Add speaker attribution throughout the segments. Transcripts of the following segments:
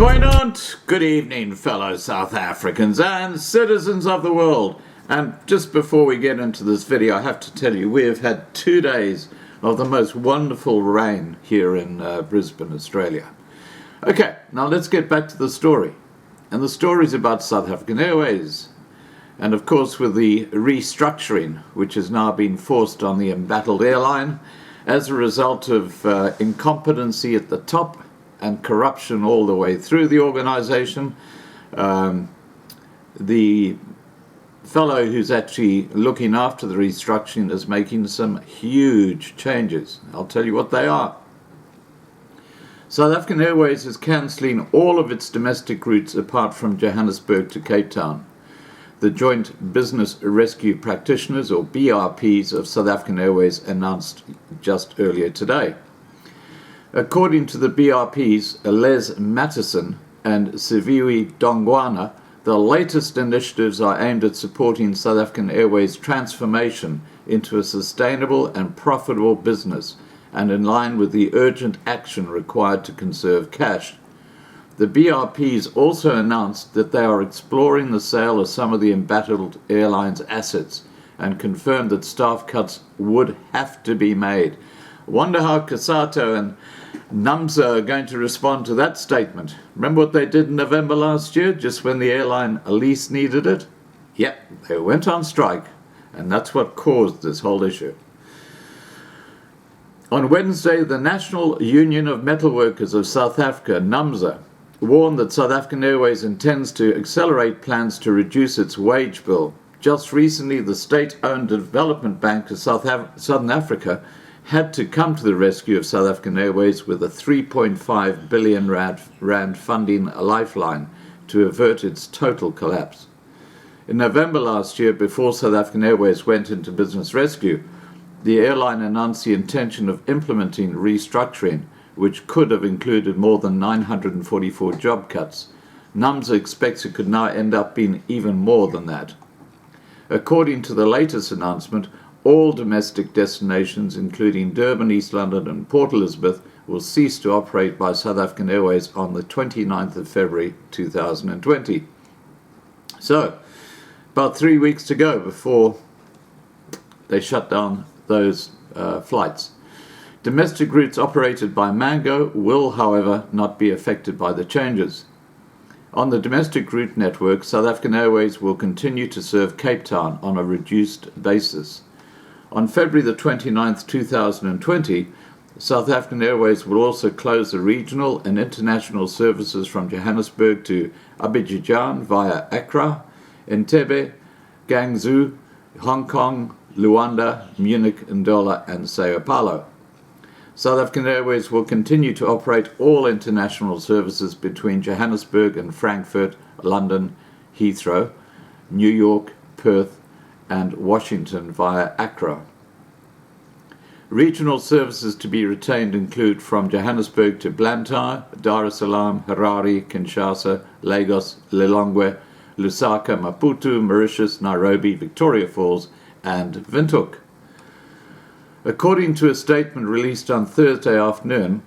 Speaker 1: Goeienaand, good evening, fellow South Africans and citizens of the world. And just before we get into this video, I have to tell you, we have had 2 days of the most wonderful rain here in Brisbane, Australia. Okay, now let's get back to the story. And the story is about South African Airways. And of course, with the restructuring, which has now been forced on the embattled airline as a result of incompetency at the top and corruption all the way through the organization. The fellow who's actually looking after the restructuring is making some huge changes. I'll tell you what they are. South African Airways is cancelling all of its domestic routes apart from Johannesburg to Cape Town. The Joint Business Rescue Practitioners, or BRPs, of South African Airways announced just earlier today. According to the BRPs, Les Mattison and Siviwe Dongwana, the latest initiatives are aimed at supporting South African Airways' transformation into a sustainable and profitable business and in line with the urgent action required to conserve cash. The BRPs also announced that they are exploring the sale of some of the embattled airline's assets and confirmed that staff cuts would have to be made. Wonder how Kasato and NAMSA are going to respond to that statement. Remember what they did in November last year, just when the airline least needed it? Yep, they went on strike, and that's what caused this whole issue. On Wednesday, the National Union of Metalworkers of South Africa, NAMSA, warned that South African Airways intends to accelerate plans to reduce its wage bill. Just recently, the state-owned development bank of Southern Africa had to come to the rescue of South African Airways with a 3.5 billion rand funding lifeline to avert its total collapse. In November last year, before South African Airways went into business rescue, the airline announced the intention of implementing restructuring, which could have included more than 944 job cuts. NAMSA expects it could now end up being even more than that. According to the latest announcement, all domestic destinations, including Durban, East London and Port Elizabeth, will cease to operate by South African Airways on the 29th of February 2020. So, about 3 weeks to go before they shut down those flights. Domestic routes operated by Mango will, however, not be affected by the changes. On the domestic route network, South African Airways will continue to serve Cape Town on a reduced basis. On February the 29th, 2020, South African Airways will also close the regional and international services from Johannesburg to Abidjan via Accra, Entebbe, Guangzhou, Hong Kong, Luanda, Munich, Ndola and Sao Paulo. South African Airways will continue to operate all international services between Johannesburg and Frankfurt, London, Heathrow, New York, Perth, and Washington via Accra. Regional services to be retained include from Johannesburg to Blantyre, Dar es Salaam, Harare, Kinshasa, Lagos, Lilongwe, Lusaka, Maputo, Mauritius, Nairobi, Victoria Falls, and Windhoek. According to a statement released on Thursday afternoon,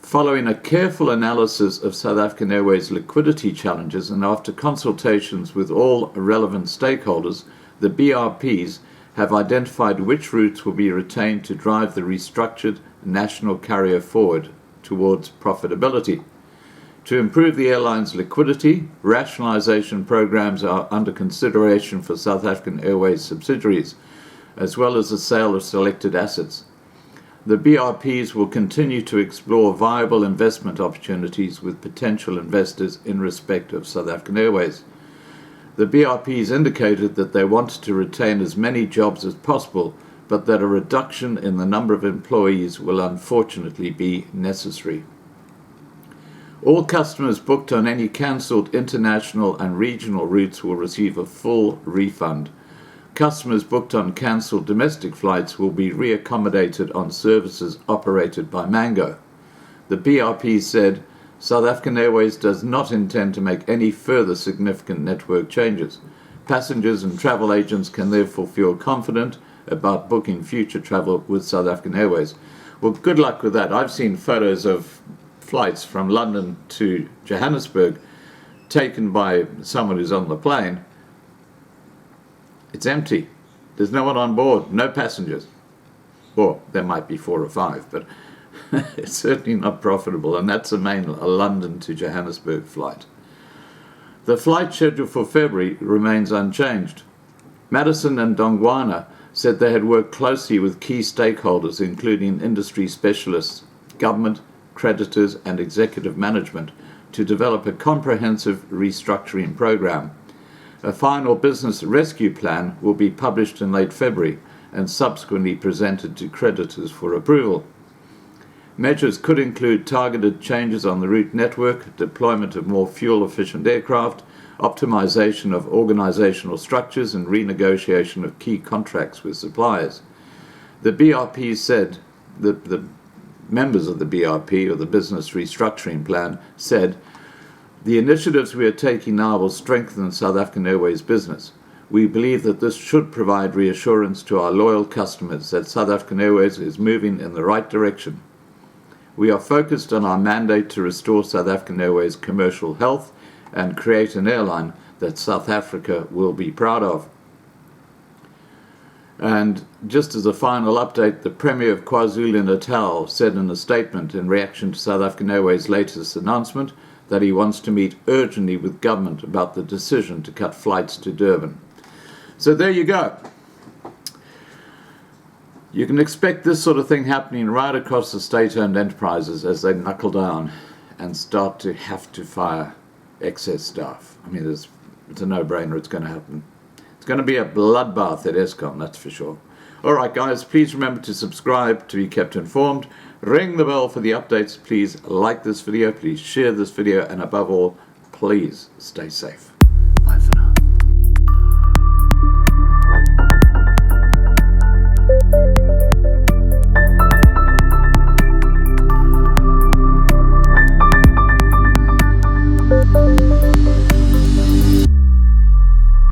Speaker 1: following a careful analysis of South African Airways' liquidity challenges and after consultations with all relevant stakeholders, the BRPs have identified which routes will be retained to drive the restructured national carrier forward towards profitability. To improve the airline's liquidity, rationalization programs are under consideration for South African Airways subsidiaries, as well as the sale of selected assets. The BRPs will continue to explore viable investment opportunities with potential investors in respect of South African Airways. The BRPs indicated that they wanted to retain as many jobs as possible, but that a reduction in the number of employees will unfortunately be necessary. All customers booked on any cancelled international and regional routes will receive a full refund. Customers booked on cancelled domestic flights will be reaccommodated on services operated by Mango. The BRP said, South African Airways does not intend to make any further significant network changes. Passengers and travel agents can therefore feel confident about booking future travel with South African Airways. Well, good luck with that. I've seen photos of flights from London to Johannesburg taken by someone who's on the plane, it's empty. There's no one on board, no passengers. Or there might be 4 or 5, but it's certainly not profitable, and that's a London to Johannesburg flight. The flight schedule for February remains unchanged. Madison and Dongwana said they had worked closely with key stakeholders, including industry specialists, government, creditors, and executive management, to develop a comprehensive restructuring program. A final business rescue plan will be published in late February and subsequently presented to creditors for approval. Measures could include targeted changes on the route network, deployment of more fuel-efficient aircraft, optimization of organizational structures, and renegotiation of key contracts with suppliers. The BRPs said, the members of the BRP, or the Business Restructuring Plan, said, "The initiatives we are taking now will strengthen South African Airways business. We believe that this should provide reassurance to our loyal customers that South African Airways is moving in the right direction. We are focused on our mandate to restore South African Airways' commercial health and create an airline that South Africa will be proud of." And just as a final update, the Premier of KwaZulu-Natal said in a statement in reaction to South African Airways' latest announcement that he wants to meet urgently with government about the decision to cut flights to Durban. So there you go. You can expect this sort of thing happening right across the state-owned enterprises as they knuckle down and start to have to fire excess staff. I mean, it's a no-brainer. It's going to happen. It's going to be a bloodbath at Eskom, that's for sure. All right, guys, please remember to subscribe to be kept informed. Ring the bell for the updates. Please like this video. Please share this video. And above all, please stay safe.